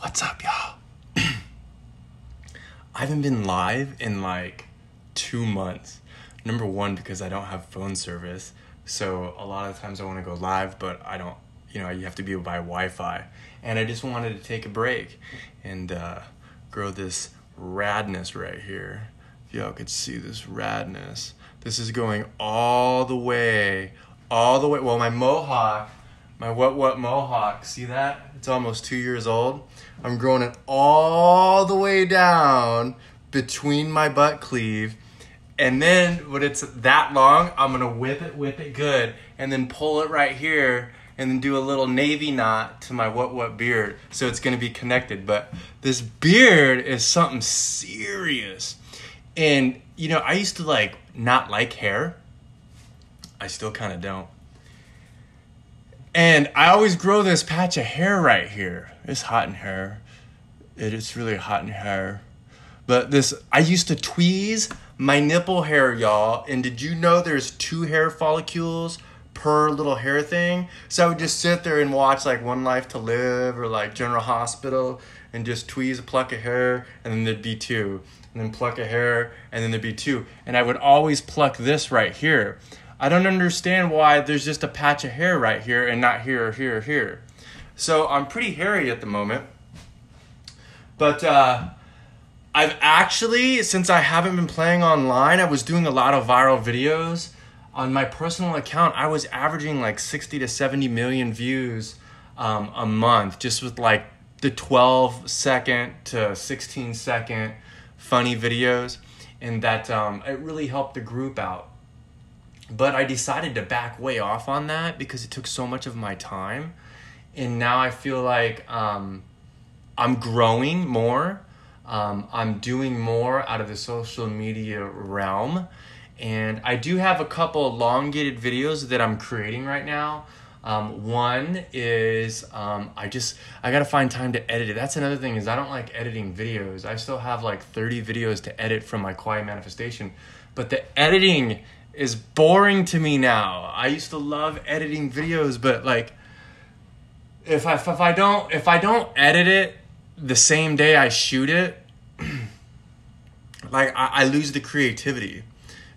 What's up, y'all? I haven't been live in like 2 months. Number one, because I don't have phone service. So a lot of times I want to go live, but I don't, you have to be by Wi-Fi. And I just wanted to take a break and grow this radness right here. If y'all could see this radness. This is going all the way. Well, my mohawk, my what mohawk, see that? It's almost 2 years old. I'm growing it all the way down between my butt cleave. And then when it's that long, I'm gonna whip it good, and then pull it right here, and then do a little navy knot to my what beard. So it's gonna be connected. But this beard is something serious. And I used to not like hair. I still kind of don't. And I always grow this patch of hair right here. It's hot in hair. It is really hot in hair. But I used to tweeze my nipple hair, y'all. And did you know there's 2 hair follicles per little hair thing? So I would just sit there and watch One Life to Live or General Hospital and just pluck a hair, and then there'd be 2. And then pluck a hair, and then there'd be 2. And I would always pluck this right here. I don't understand why there's just a patch of hair right here and not here or here or here. So I'm pretty hairy at the moment. But I've actually, since I haven't been playing online, I was doing a lot of viral videos. On my personal account, I was averaging 60 to 70 million views a month, just with the 12-second to 16-second funny videos. And that it really helped the group out. But I decided to back way off on that because it took so much of my time. And now I feel like I'm growing more. I'm doing more out of the social media realm. And I do have a couple elongated videos that I'm creating right now. One is I got to find time to edit it. That's another thing, is I don't like editing videos. I still have 30 videos to edit from my quiet manifestation. But the editing is boring to me now. I used to love editing videos, but if I don't edit it the same day I shoot it, I lose the creativity,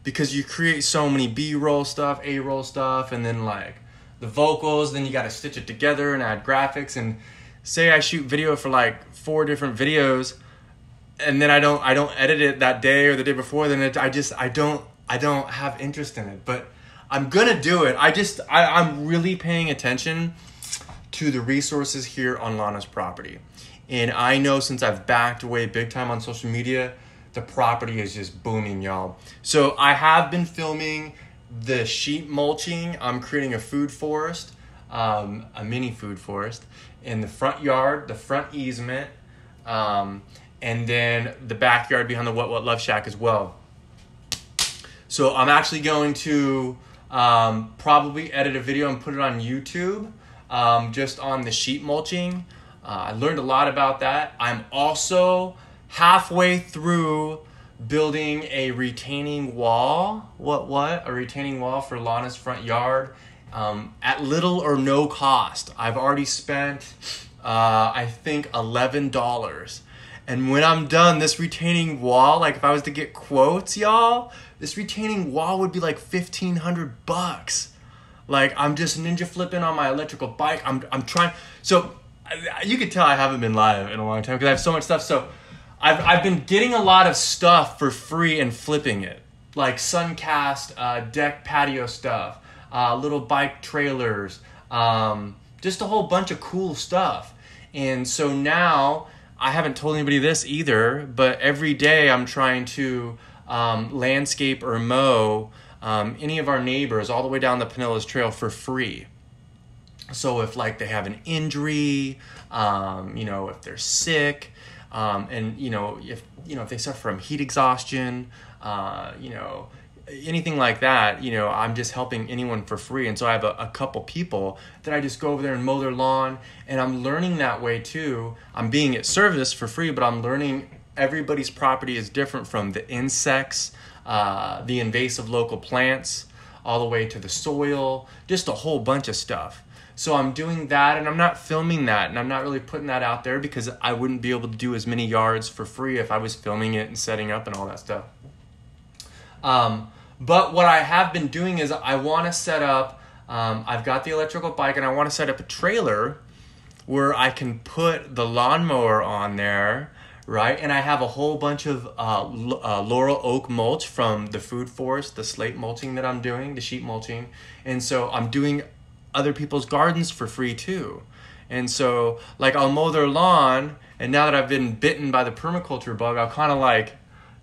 because you create so many B-roll stuff, A-roll stuff, and then the vocals, then you got to stitch it together and add graphics. And say I shoot video for 4 different videos, and then I don't edit it that day or the day before, then I don't have interest in it. But I'm gonna do it. I'm really paying attention to the resources here on Lana's property. And I know since I've backed away big time on social media, the property is just booming, y'all. So I have been filming the sheep mulching. I'm creating a food forest, a mini food forest in the front yard, the front easement, and then the backyard behind the What Love Shack as well. So I'm actually going to probably edit a video and put it on YouTube, just on the sheep mulching. I learned a lot about that. I'm also halfway through building a retaining wall. A retaining wall for Lana's front yard, at little or no cost. I've already spent, I think, $11. And when I'm done, this retaining wall, if I was to get quotes, y'all, this retaining wall would be $1,500. I'm just ninja flipping on my electrical bike. I'm trying. So you could tell I haven't been live in a long time because I have so much stuff. So I've been getting a lot of stuff for free and flipping it, Suncast deck patio stuff, little bike trailers, just a whole bunch of cool stuff. And so now, I haven't told anybody this either, but every day I'm trying to landscape or mow any of our neighbors all the way down the Pinellas Trail for free. So if they have an injury, if they're sick, and if they suffer from heat exhaustion, anything like that, I'm just helping anyone for free. And so I have a couple people that I just go over there and mow their lawn, and I'm learning that way too. I'm being at service for free, but I'm learning everybody's property is different, from the insects, the invasive local plants, all the way to the soil, just a whole bunch of stuff. So I'm doing that, and I'm not filming that, and I'm not really putting that out there because I wouldn't be able to do as many yards for free if I was filming it and setting up and all that stuff. But what I have been doing is I want to set up, I've got the electrical bike, and I want to set up a trailer where I can put the lawnmower on there, right? And I have a whole bunch of laurel oak mulch from the food forest, the slate mulching that I'm doing, the sheet mulching. And so I'm doing other people's gardens for free too. And so like I'll mow their lawn, and now that I've been bitten by the permaculture bug, I'll kind of like,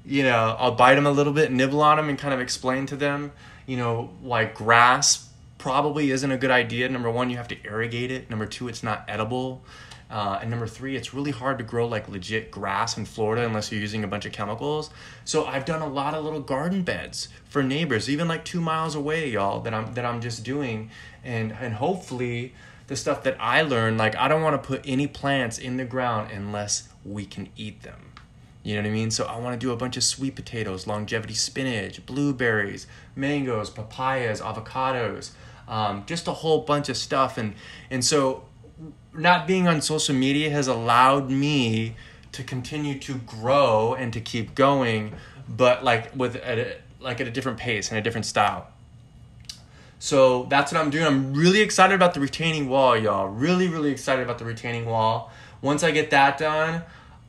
you know, I'll bite them a little bit, nibble on them, and kind of explain to them, you know, like grass probably isn't a good idea. Number one, you have to irrigate it. Number two, it's not edible. And number three, it's really hard to grow like legit grass in Florida unless you're using a bunch of chemicals. So I've done a lot of little garden beds for neighbors, even like 2 miles away, y'all, that I'm just doing. And hopefully the stuff that I learned, like I don't want to put any plants in the ground unless we can eat them. You know what I mean? So I want to do a bunch of sweet potatoes, longevity spinach, blueberries, mangoes, papayas, avocados, just a whole bunch of stuff. And so not being on social media has allowed me to continue to grow and to keep going, but like at a different pace and a different style. So that's what I'm doing. I'm really excited about the retaining wall, y'all. Really, really excited about the retaining wall. Once I get that done,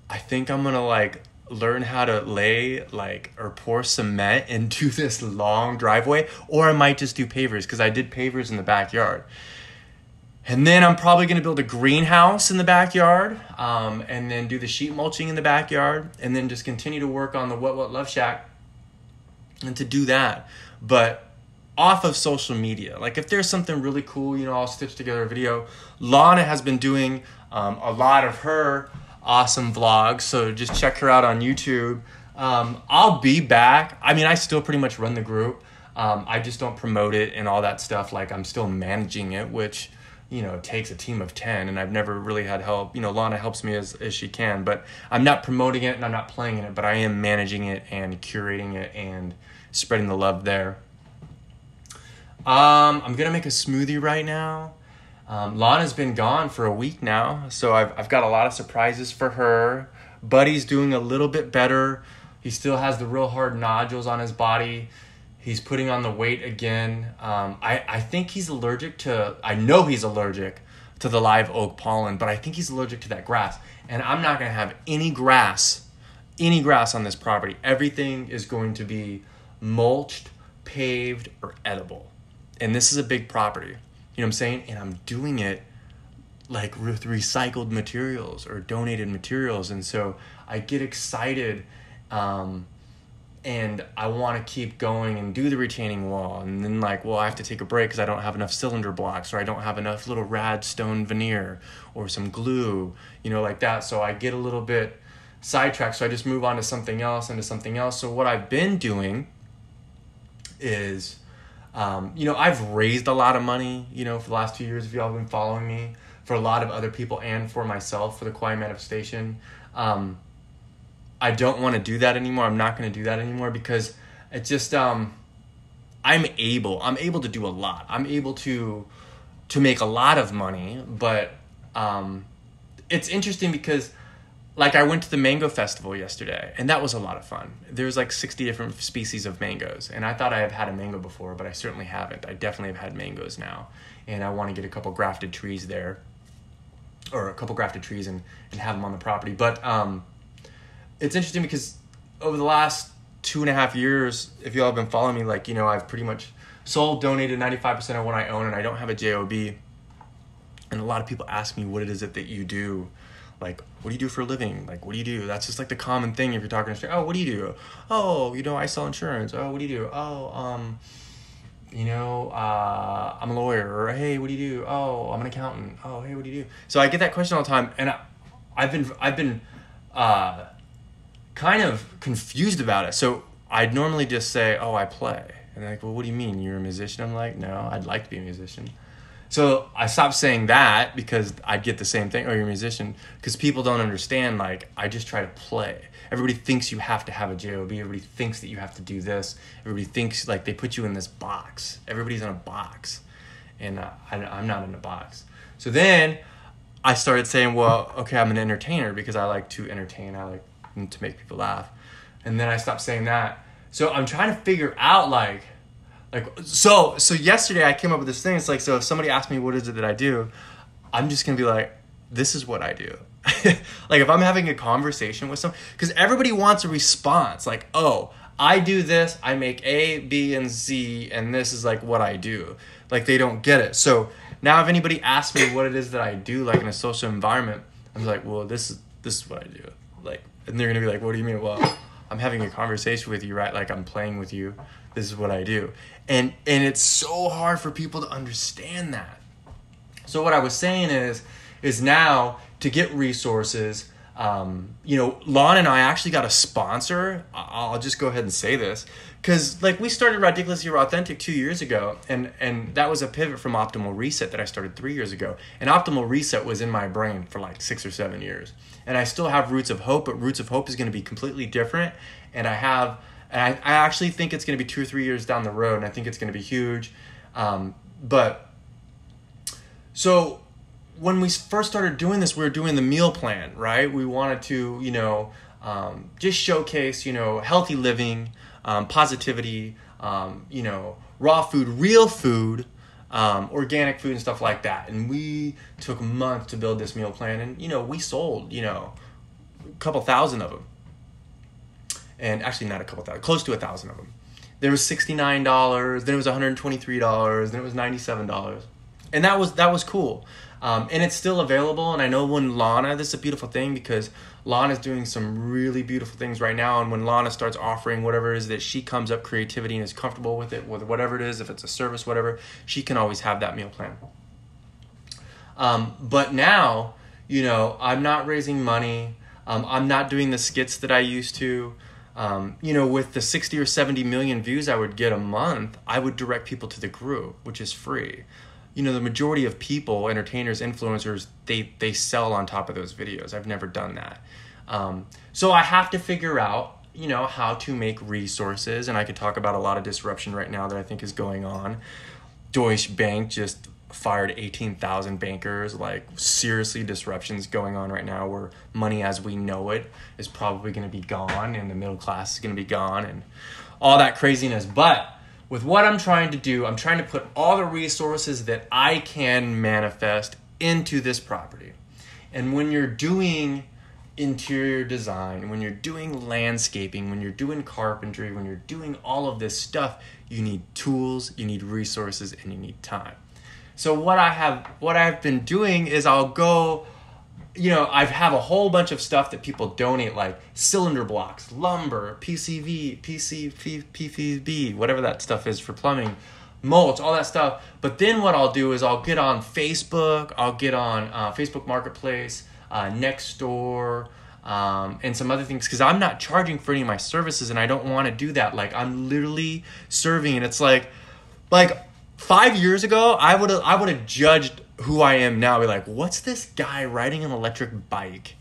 I think I'm gonna like learn how to lay like or pour cement into this long driveway, or I might just do pavers because I did pavers in the backyard. And then I'm probably gonna build a greenhouse in the backyard, and then do the sheet mulching in the backyard, and then just continue to work on the What Love Shack and to do that. But off of social media, like if there's something really cool, you know, I'll stitch together a video. Lana has been doing a lot of her awesome vlogs, so just check her out on YouTube. I'll be back. I mean, I still pretty much run the group. I just don't promote it and all that stuff. Like I'm still managing it, which, you know, takes a team of 10, and I've never really had help. You know, Lana helps me as she can, but I'm not promoting it and I'm not playing in it, but I am managing it and curating it and spreading the love there. I'm gonna make a smoothie right now. Lana's been gone for a week now, so I've got a lot of surprises for her. Buddy's doing a little bit better. He still has the real hard nodules on his body. He's putting on the weight again. I think he's allergic to, I know he's allergic to the live oak pollen, but I think he's allergic to that grass. And I'm not gonna have any grass on this property. Everything is going to be mulched, paved, or edible. And this is a big property. You know what I'm saying? And I'm doing it like with recycled materials or donated materials. And so I get excited, and I want to keep going and do the retaining wall. And then like, well, I have to take a break because I don't have enough cylinder blocks, or I don't have enough little rad stone veneer or some glue, you know, like that. So I get a little bit sidetracked. So I just move on to something else. So what I've been doing is, you know, I've raised a lot of money, you know, for the last 2 years, if y'all have been following me, for a lot of other people and for myself for the Quiet Manifestation. I don't want to do that anymore. I'm not going to do that anymore because it just, I'm able to do a lot. I'm able to make a lot of money, but it's interesting because like I went to the mango festival yesterday, and that was a lot of fun. There's like 60 different species of mangoes, and I thought I have had a mango before, but I certainly haven't. I definitely have had mangoes now, and I want to get a couple grafted trees there, or a couple grafted trees and have them on the property. But it's interesting because over the last 2.5 years, if y'all have been following me, like, you know, I've pretty much donated 95% of what I own, and I don't have a JOB. And a lot of people ask me, what is it that you do? Like, what do you do for a living? Like, what do you do? That's just like the common thing if you're talking to a stranger. Oh, what do you do? Oh, you know, I sell insurance. Oh, what do you do? Oh, you know, I'm a lawyer. Or, hey, what do you do? Oh, I'm an accountant. Oh, hey, what do you do? So I get that question all the time, and I've been kind of confused about it. So I'd normally just say, oh, I play. And they're like, well, what do you mean? You're a musician? I'm like, no, I'd like to be a musician. So I stopped saying that because I'd get the same thing, oh, you're a musician, because people don't understand, like, I just try to play. Everybody thinks you have to have a JOB. Everybody thinks that you have to do this. Everybody thinks, like, they put you in this box. Everybody's in a box. and I'm not in a box. So then I started saying, well, okay, I'm an entertainer because I like to entertain. I like to make people laugh. And then I stopped saying that. So I'm trying to figure out so yesterday I came up with this thing. It's like, so if somebody asks me what is it that I do, I'm just going to be like, this is what I do. Like if I'm having a conversation with someone, because everybody wants a response. Like, oh, I do this, I make A, B, and Z, and this is like what I do. Like they don't get it. So now if anybody asks me what it is that I do, like in a social environment, I'm like, well, this is what I do. Like, and they're gonna be like, what do you mean? Well, I'm having a conversation with you, right? Like I'm playing with you. This is what I do. And it's so hard for people to understand that. So what I was saying is now to get resources, Lon and I actually got a sponsor. I'll just go ahead and say this. Because like we started Ridiculously Authentic 2 years ago, and that was a pivot from Optimal Reset that I started 3 years ago. And Optimal Reset was in my brain for like 6 or 7 years. And I still have Roots of Hope, but Roots of Hope is going to be completely different. And I actually think it's going to be 2 or 3 years down the road, and I think it's going to be huge. So when we first started doing this, we were doing the meal plan, right? We wanted to, just showcase, healthy living, positivity, raw food, real food, organic food and stuff like that. And we took months to build this meal plan, and, we sold, a couple thousand of them. And actually not a couple thousand, close to 1,000 of them. There was $69, then it was $123, then it was $97. And that was cool. And it's still available. And I know when Lana, this is a beautiful thing because Lana's doing some really beautiful things right now. And when Lana starts offering whatever it is that she comes up creativity and is comfortable with it, with whatever it is, if it's a service, whatever, she can always have that meal plan. But now, I'm not raising money. I'm not doing the skits that I used to. With the 60 or 70 million views I would get a month, I would direct people to the group, which is free. The majority of people, entertainers, influencers, they sell on top of those videos. I've never done that. So I have to figure out, how to make resources. And I could talk about a lot of disruption right now that I think is going on. Deutsche Bank just fired 18,000 bankers. Like seriously, disruptions going on right now where money as we know it is probably going to be gone and the middle class is going to be gone and all that craziness. But with what I'm trying to do, I'm trying to put all the resources that I can manifest into this property. And when you're doing interior design, when you're doing landscaping, when you're doing carpentry, when you're doing all of this stuff, you need tools, you need resources, and you need time. So what I've been doing is I'll go, I have a whole bunch of stuff that people donate, like cylinder blocks, lumber, PCB, whatever that stuff is for plumbing, mulch, all that stuff. But then what I'll do is I'll get on Facebook, I'll get on Facebook Marketplace, Nextdoor, and some other things, because I'm not charging for any of my services, and I don't want to do that. Like I'm literally serving, and it's like 5 years ago, I would have judged who I am now. Be like, what's this guy riding an electric bike,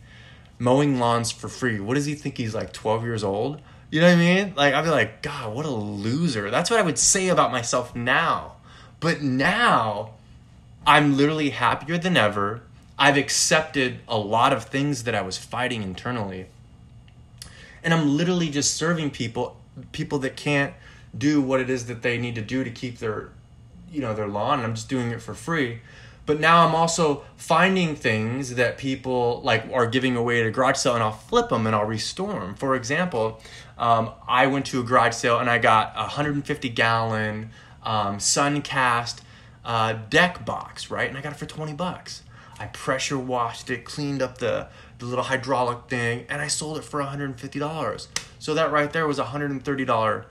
mowing lawns for free? What does he think he's like 12 years old? You know what I mean? Like I'd be like, God, what a loser. That's what I would say about myself now. But now I'm literally happier than ever. I've accepted a lot of things that I was fighting internally. And I'm literally just serving people that can't do what it is that they need to do to keep their lawn, and I'm just doing it for free. But now I'm also finding things that people are giving away at a garage sale, and I'll flip them and I'll restore them. For example, I went to a garage sale and I got a 150-gallon Suncast deck box, right? And I got it for $20. I pressure washed it, cleaned up the little hydraulic thing, and I sold it for $150. So that right there was a $130,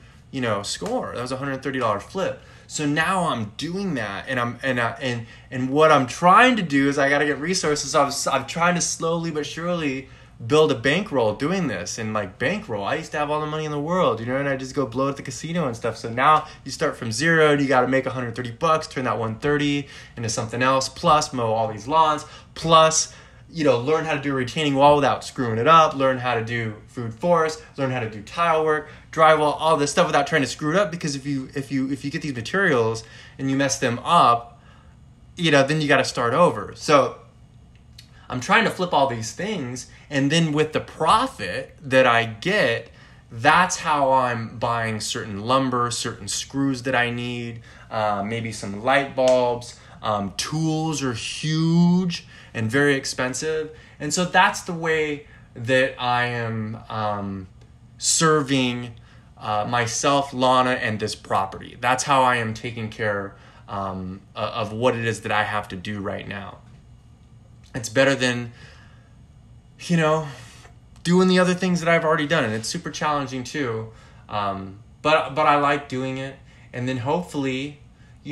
score. That was a $130 flip. So now I'm doing that, and what I'm trying to do is I got to get resources. I'm trying to slowly but surely build a bankroll doing this. And bankroll, I used to have all the money in the world, and I just go blow at the casino and stuff. So now you start from zero, and you got to make $130, turn that 130 into something else, plus mow all these lawns, plus learn how to do a retaining wall without screwing it up, learn how to do food forest, learn how to do tile work, drywall, all this stuff without trying to screw it up. Because if you get these materials and you mess them up, then you got to start over. So I'm trying to flip all these things, and then with the profit that I get, that's how I'm buying certain lumber, certain screws that I need, maybe some light bulbs. Tools are huge and very expensive. And so that's the way that I am serving myself, Lana, and this property. That's how I am taking care of what it is that I have to do right now. It's better than, doing the other things that I've already done. And it's super challenging too. But I like doing it. And then hopefully, we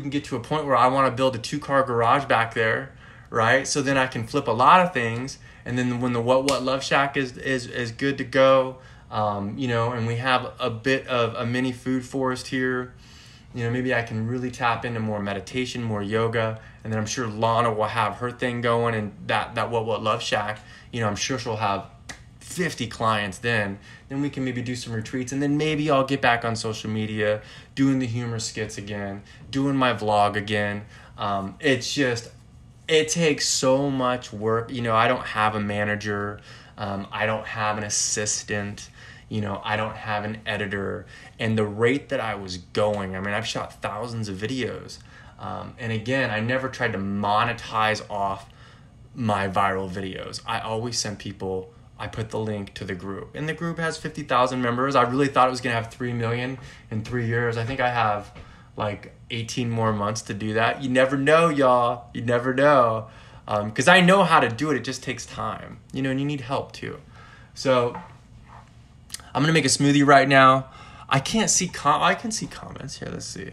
can get to a point where I want to build a 2-car garage back there, right? So then I can flip a lot of things. And then when the What Love Shack is good to go, and we have a bit of a mini food forest here, maybe I can really tap into more meditation, more yoga. And then I'm sure Lana will have her thing going, and that What Love Shack, I'm sure she'll have 50 clients then. Then we can maybe do some retreats, and then maybe I'll get back on social media, doing the humor skits again, doing my vlog again. It takes so much work. I don't have a manager. I don't have an assistant. I don't have an editor. And the rate that I was going, I've shot thousands of videos. And again, I never tried to monetize off my viral videos. I always sent people, I put the link to the group. And the group has 50,000 members. I really thought it was going to have 3 million in 3 years. I think I have like 18 more months to do that. You never know, y'all. You never know. Because I know how to do it. It just takes time. And you need help too. So I'm going to make a smoothie right now. I can't see I can see comments here. Let's see.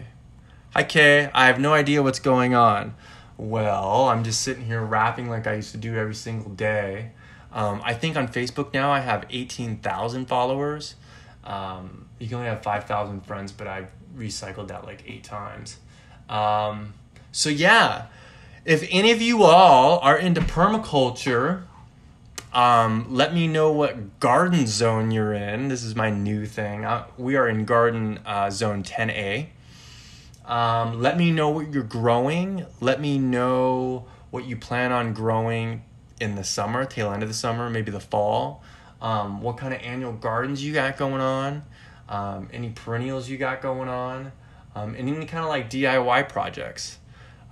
Hi, Kay. I have no idea what's going on. Well, I'm just sitting here rapping like I used to do every single day. I think on Facebook now I have 18,000 followers. You can only have 5,000 friends, but I recycled that like 8 times. So yeah, if any of you all are into permaculture, let me know what garden zone you're in. This is my new thing. We are in garden zone 10A. Let me know what you're growing. Let me know what you plan on growing in the summer, tail end of the summer, maybe the fall. What kind of annual gardens you got going on. Any perennials you got going on. And any kind of like DIY projects.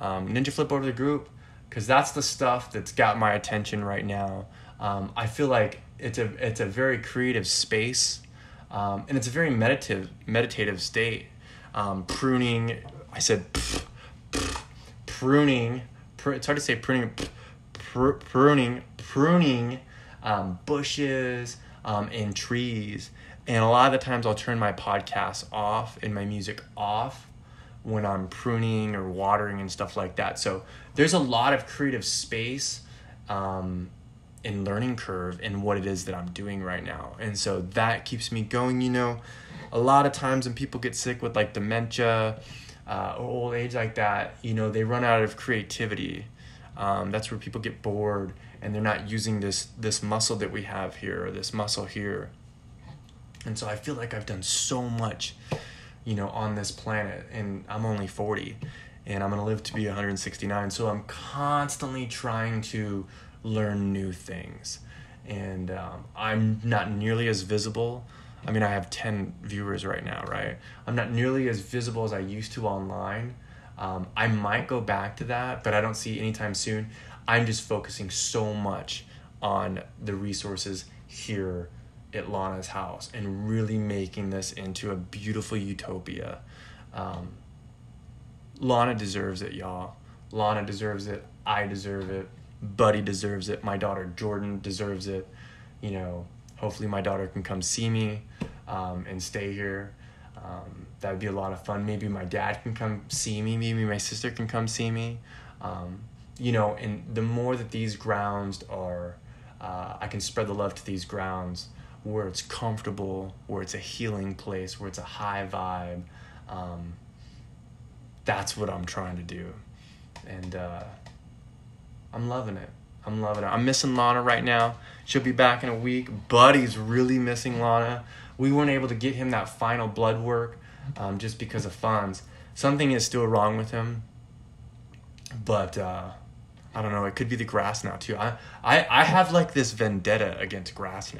Ninja Flip over the group, because that's the stuff that's got my attention right now. I feel like it's a very creative space, and it's a very meditative state. Pruning, I said pruning, it's hard to say pruning, pruning bushes and trees. And a lot of the times I'll turn my podcast off and my music off when I'm pruning or watering and stuff like that. So there's a lot of creative space and learning curve in what it is that I'm doing right now. And so that keeps me going. A lot of times when people get sick with like dementia or old age like that, they run out of creativity. That's where people get bored and they're not using this muscle that we have here or this muscle here. And so I feel like I've done so much, on this planet, and I'm only 40 and I'm going to live to be 169. So I'm constantly trying to learn new things, and I'm not nearly as visible. I have 10 viewers right now, right? I'm not nearly as visible as I used to online. I might go back to that, but I don't see anytime soon. I'm just focusing so much on the resources here at Lana's house and really making this into a beautiful utopia. Lana deserves it, y'all. Lana deserves it. I deserve it. Buddy deserves it. My daughter Jordan deserves it. Hopefully my daughter can come see me and stay here. That would be a lot of fun. Maybe my dad can come see me. Maybe my sister can come see me. And the more that these grounds are, I can spread the love to these grounds where it's comfortable, where it's a healing place, where it's a high vibe. That's what I'm trying to do. And I'm loving it. I'm missing Lana right now. She'll be back in a week. Buddy's really missing Lana. We weren't able to get him that final blood work just because of funds. Something is still wrong with him. But I don't know, it could be the grass now too. I have like this vendetta against grass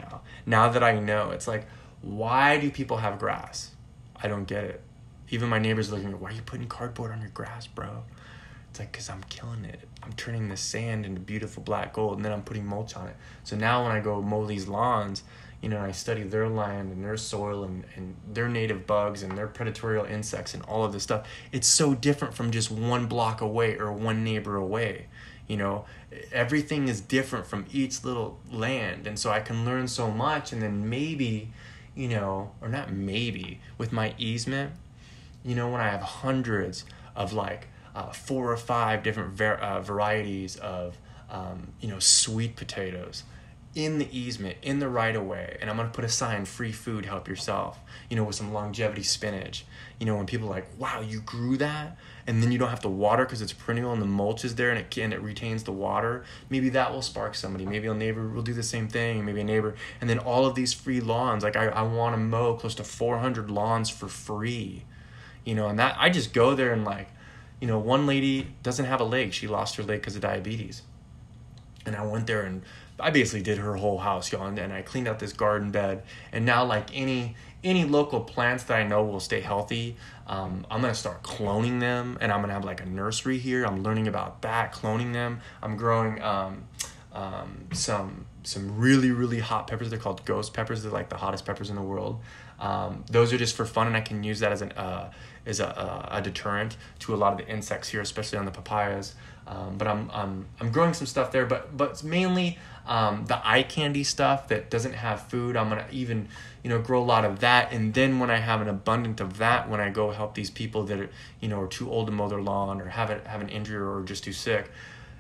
now that I know. It's like, why do people have grass? I don't get it. Even my neighbors are looking at me, why are you putting cardboard on your grass, bro? It's like, because I'm killing it. I'm turning the sand into beautiful black gold, and then I'm putting mulch on it. So now when I go mow these lawns, you know, I study their land and their soil and their native bugs and their predatory insects and all of this stuff. It's so different from just one block away or one neighbor away. You know, everything is different from each little land. And so I can learn so much, and then maybe, you know, or not maybe, with my easement, you know, when I have hundreds of like 4 or 5 different varieties of, you know, sweet potatoes in the easement, in the right of way, and I'm going to put a sign, free food, help yourself, you know, with some longevity spinach. You know, when people are like, wow, you grew that? And then you don't have to water because it's perennial and the mulch is there and it retains the water. Maybe that will spark somebody. Maybe a neighbor will do the same thing. Maybe a neighbor. And then all of these free lawns, like I want to mow close to 400 lawns for free. You know, and that I just go there and like, you know, one lady doesn't have a leg. She lost her leg because of diabetes. And I went there and I basically did her whole house, y'all, and I cleaned out this garden bed. And now, like any local plants that I know will stay healthy, I'm gonna start cloning them, and I'm gonna have like a nursery here. I'm learning about that, cloning them. I'm growing some really hot peppers. They're called ghost peppers. They're like the hottest peppers in the world. Those are just for fun, and I can use that as a deterrent to a lot of the insects here, especially on the papayas. But I'm growing some stuff there, but mainly the eye candy stuff that doesn't have food. I'm gonna even, you know, grow a lot of that, and then when I have an abundance of that, when I go help these people that are, you know, are too old to mow their lawn or have an injury or just too sick,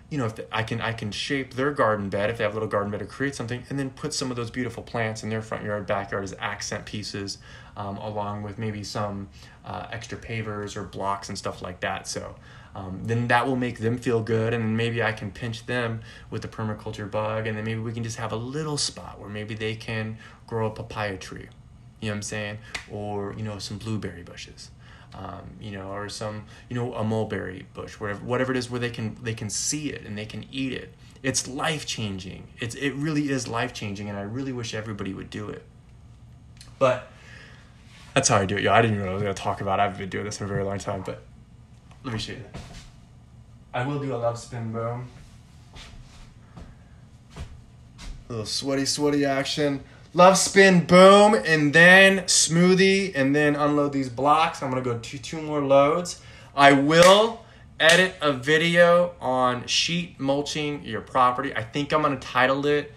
you know, if I can shape their garden bed, if they have a little garden bed, or create something, and then put some of those beautiful plants in their front yard, backyard as accent pieces, along with maybe some extra pavers or blocks and stuff like that. So then that will make them feel good, and then maybe I can pinch them with the permaculture bug, and then maybe we can just have a little spot where maybe they can grow a papaya tree, you know what I'm saying, or, you know, some blueberry bushes. You know, or some, you know, a mulberry bush, whatever it is, where they can see it and they can eat it. It's life-changing. It really is life-changing, and I really wish everybody would do it. But that's how I do it. I didn't even know I was going to talk about it. I've been doing this for a very long time, but let me show you. I will do a love spin boom. A little sweaty action. Love spin boom, and then smoothie, and then unload these blocks. I'm gonna go two more loads. I will edit a video on sheet mulching your property. I think I'm gonna title it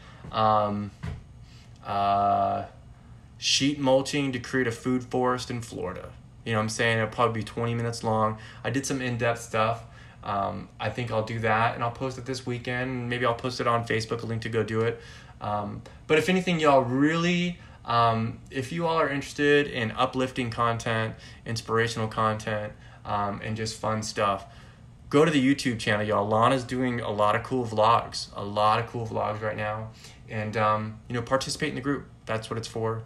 sheet mulching to create a food forest in Florida. You know what I'm saying? It'll probably be 20 minutes long. I did some in-depth stuff. I think I'll do that, and I'll post it this weekend. Maybe I'll post it on Facebook, a link to go do it. But if anything, y'all really, if you all are interested in uplifting content, inspirational content, and just fun stuff, go to the YouTube channel, y'all. Lana's doing a lot of cool vlogs right now. And, you know, participate in the group. That's what it's for.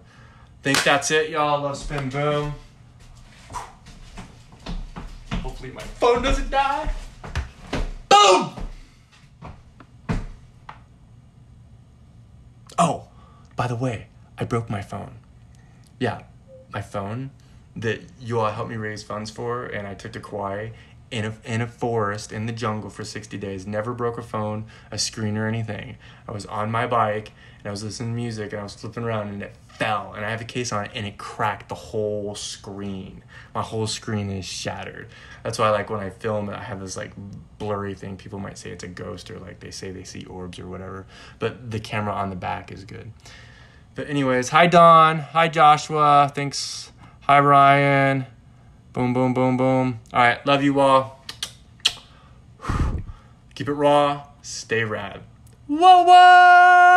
Think that's it, y'all. Love spin boom. Hopefully my phone doesn't die. Boom! Oh, by the way, I broke my phone. Yeah, my phone that you all helped me raise funds for, and I took to Kauai in a forest in the jungle for 60 days. Never broke a phone, a screen, or anything. I was on my bike, and I was listening to music, and I was flipping around, and it fell, and I have a case on it, and it cracked the whole screen. My whole screen is shattered. That's why, like, when I film it, I have this, like, blurry thing. People might say it's a ghost, or, like, they say they see orbs or whatever. But the camera on the back is good. But anyways, hi, Don. Hi, Joshua. Thanks. Hi, Ryan. Boom, boom, boom, boom. All right, love you all. Keep it raw. Stay rad. Whoa, whoa!